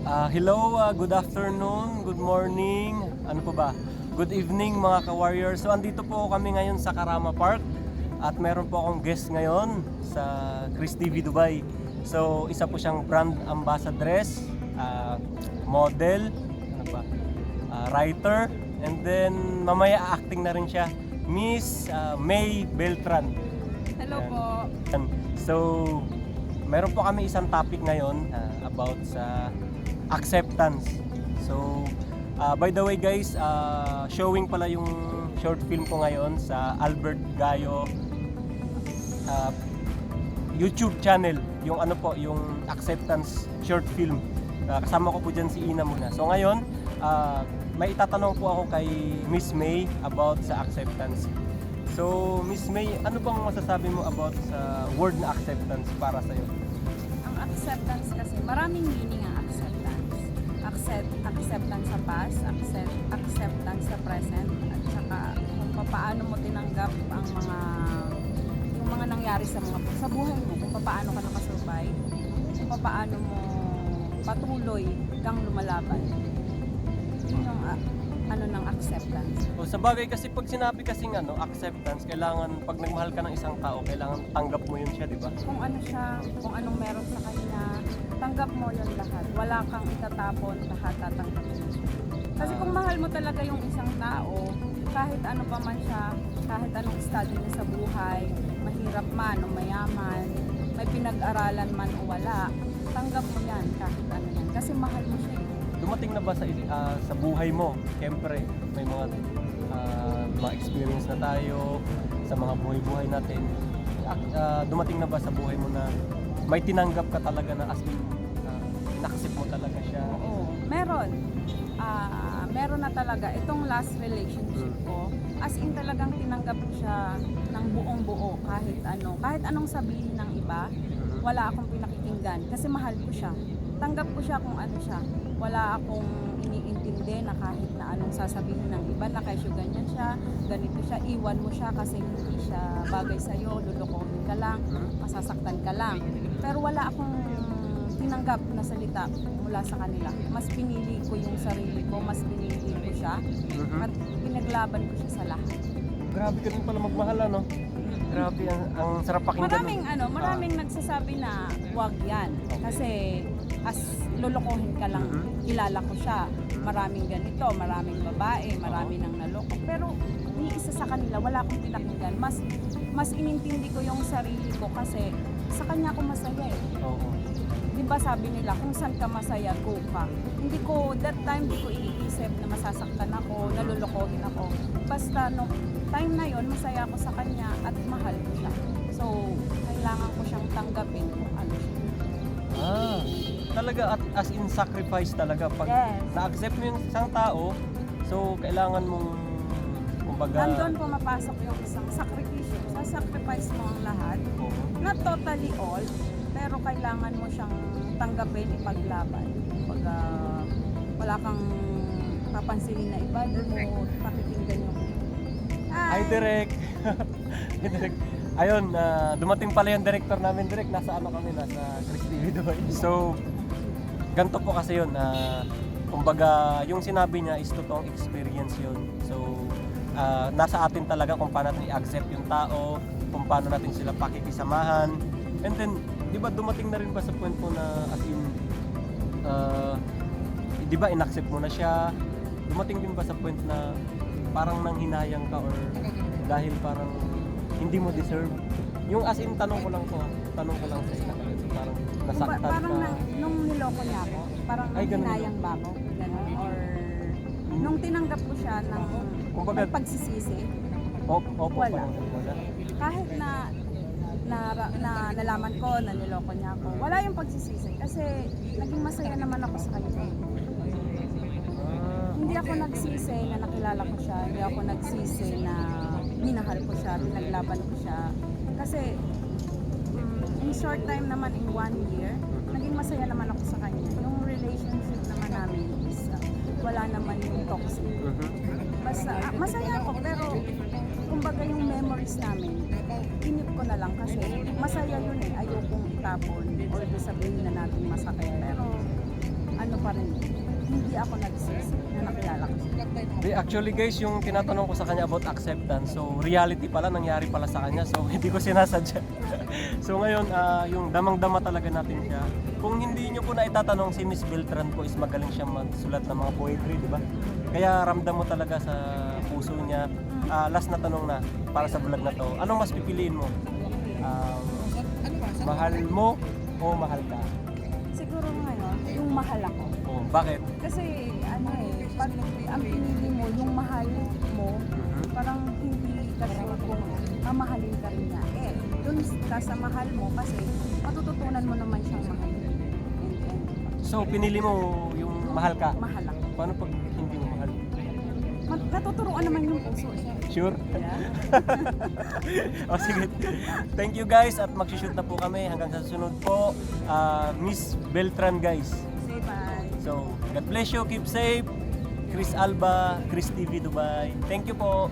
Hello, good afternoon, good morning, ano po ba? Good evening mga ka-warriors. So andito po kami ngayon sa Karama Park at meron po akong guest ngayon sa Chris TV Dubai. So isa po siyang brand ambassadress, model, ano ba? Writer, and then mamaya acting na rin siya. Miss May Beltran. Hello po. So meron po kami isang topic ngayon about sa acceptance. So, by the way guys, showing pala yung short film ko ngayon sa Albert Gayo YouTube channel. Yung ano po, yung acceptance short film. Kasama ko po dyan si Ina muna. So ngayon, may itatanong po ako kay Miss May about sa acceptance. So, Miss May, ano bang masasabi mo about sa word na acceptance para sa'yo? Ang acceptance kasi, maraming meaning ang acceptance. Acceptance sa past, acceptance sa present, at saka kung paano mo tinanggap ang yung mga nangyari sa buhay mo, kung paano ka nakasurvive, kung paano mo patuloy kang lumalaban. Yun yung ano ng acceptance. O sa bagay kasi pag sinabi kasing acceptance, kailangan pag nagmahal ka ng isang tao, kailangan tanggap mo yun siya, di ba? Kung ano siya, kung anong meron sa kanya, tanggap mo yun lahat. Wala kang itatapon, lahat tatanggapin mo. Kasi kung mahal mo talaga yung isang tao, kahit ano pa man siya, kahit anong estado niya sa buhay, mahirap man o mayaman, may pinag-aralan man o wala, tanggap mo yan kahit ano yan. Kasi mahal mo siya. Dumating na ba sa buhay mo? Siyempre, may mga experience na tayo sa mga buhay-buhay natin. Dumating na ba sa buhay mo na may tinanggap ka talaga na as in, in-accept mo talaga siya? Oo, meron. Meron na talaga. Itong last relationship ko, as in talagang tinanggap ko siya ng buong-buo kahit anong sabihin ng iba, wala akong pinakikinggan kasi mahal ko siya. Tanggap ko siya kung ano siya. Wala akong iniintindi na kahit na anong sasabihin ng iba na kayo ganyan siya, ganito siya, iwan mo siya kasi hindi siya bagay sa'yo, lulukohin ka lang, masasaktan ka lang. Pero wala akong tinanggap na salita mula sa kanila. Mas pinili ko yung sarili ko, mas pinili ko siya, at pinaglaban ko siya sa lahat. Grabe ka rin pala magmahal, ano? Grabe, ang sarap pakinggan. Maraming nagsasabi na wag yan. Kasi as lolokohin ka lang, kilala ko siya. Maraming ganito, maraming babae, marami nang naloko. Pero ni isa sa kanila, wala akong pinakinggan. Mas inintindi ko yung sarili ko kasi sa kanya ako masaya eh. Oo. Di ba sabi nila, kung saan ka masaya, go ka. That time, di ko iniisip na masasaktan ako, nalulukohin ako. Basta no time na yon masaya ako sa kanya at mahal ko siya. So, kailangan ko siyang tanggapin kung ano siya. Talaga as in sacrifice talaga. Pag Yes. na-accept mo yung isang tao, so kailangan mong, kumbaga, Nandun pumapasok yung isang sakripisyo. Sasacrifice mo ang lahat. Not totally all, pero kailangan mo siyang tanggapin, ipaglaban. Pag wala kang papansinin na iba, di mo pakikinggan yung Hi, Direk! Hi, Direk. Ayun, dumating pala yung director namin, Direk. Nasa nasa Chris TV Dubai. So, ganito po kasi yun. Kumbaga, yung sinabi niya is totoong experience yun. So, nasa atin talaga kung paano natin i-accept yung tao, kung paano natin sila pakikisamahan. And then, di ba dumating na rin ba sa point po na as in, di ba in-accept mo na siya? Dumating din ba sa point na parang nanghinayang ka or dahil parang hindi mo deserve? Yung as in, tanong ko lang sa ina. So, parang nasaktan ka. Parang nung niloko niya ako, parang hinayang ba ako? Ganon? Or nung tinanggap ko siya ng may pagsisisi, Opo, wala. Wala. Kahit na nalaman ko na niloko niya ako, wala yung pagsisisi kasi naging masaya naman ako sa kanya. Hindi ako nagsisi na nakilala ko siya, hindi ako nagsisi na minahal ko siya, pinaglaban ko siya. Kasi in short time naman, in 1 year, naging masaya naman ako sa kanya. Yung relationship naman namin is wala naman yung toxic. Basta masaya ako, pero kumbaga yung memories namin, inip ko na lang kasi masaya yun eh. Ayokong itapon or sabihin na natin masakit. Pero ano pa pa rin. Hindi ako nagsisi na nakilala ko siya. Actually guys, yung tinatanong ko sa kanya about acceptance, so reality pala, nangyari pala sa kanya, so hindi ko sinasadya. So ngayon, yung damang-dama talaga natin siya. Kung hindi nyo po na itatanong, si Miss Beltran po is magaling siya magsulat ng mga poetry, di ba? Kaya ramdam mo talaga sa puso niya. Last na tanong na, para sa vlog na to, anong mas pipiliin mo? Mahal mo o mahal ka? Siguro ngayon, yung mahal ako. Oh, bakit? Kasi ano pag ang pinili mo, yung mahal mo, parang hindi kasi kung mamahalin ka rin niya. Dun ka sa mahal mo kasi matututunan mo naman siyang mahalin. And So pinili mo yung mahal ka? mahal ako. Paano pag hindi mo mahal? Natuturuan naman yung puso eh. Sure? Yeah. O sige. Thank you guys at mag-shoot na po kami hanggang sa susunod po. Miss Beltran guys. Say bye. So, God bless you, keep safe. Chris Alba, Chris TV Dubai. Thank you po.